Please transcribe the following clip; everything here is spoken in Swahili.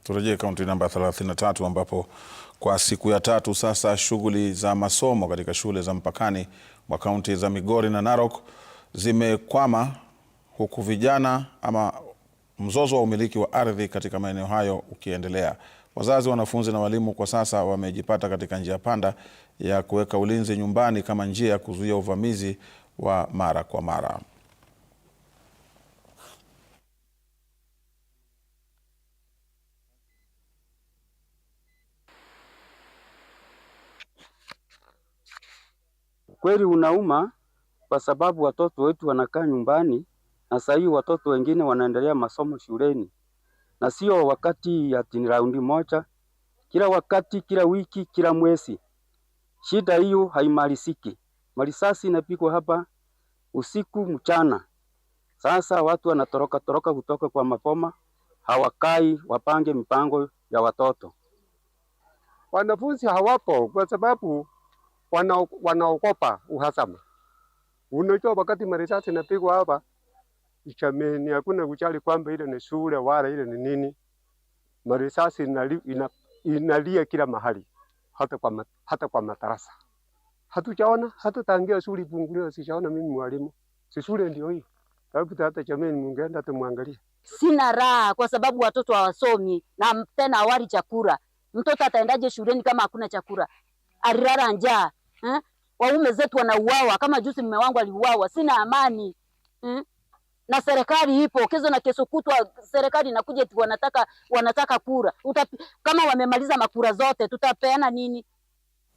Turejee kaunti namba 33 ambapo kwa siku ya tatu sasa shughuli za masomo katika shule za mpakani mwa kaunti za Migori na Narok zimekwama, huku mzozo wa umiliki wa ardhi katika maeneo hayo ukiendelea. Wazazi, wanafunzi na walimu kwa sasa wamejipata katika njia panda ya kuweka ulinzi nyumbani kama njia ya kuzuia uvamizi wa mara kwa mara. Kweli unauma kwa sababu watoto wetu wanakaa nyumbani na sasa hivi watoto wengine wanaendelea masomo shuleni, na sio wakati ya raundi moja, kila wakati, kila wiki, kila mwezi. Shida hiyo haimaliziki. Marisasi inapigwa hapa usiku mchana. Sasa watu wanatoroka kutoka kwa mapoma, hawakai wapange mipango ya watoto. Wanafunzi hawapo kwa sababu wanaogopa uhasama. Unajua wakati marisasi inapigwa hapa Jameni, hakuna kujali kwamba ile ni shule wala ile ni nini. Marisasi inalia kila mahali, hata kwa madarasa. Hatujaona hata tangia shule ifunguliwe, sijaona mimi mwalimu. Si shule ndio hii. Sababu hata Jameni mungeenda hata muangalie. Sina raha kwa sababu watoto hawasomi na tena hawali chakula. Mtoto ataendaje shuleni kama hakuna chakula? Alilala njaa. Waume zetu wanauawa, kama juzi mume wangu aliuawa. Sina amani. Na serikali ipo kesho na kesho kutwa, serikali inakuja wanataka kura. Kama wamemaliza makura zote tutapeana nini?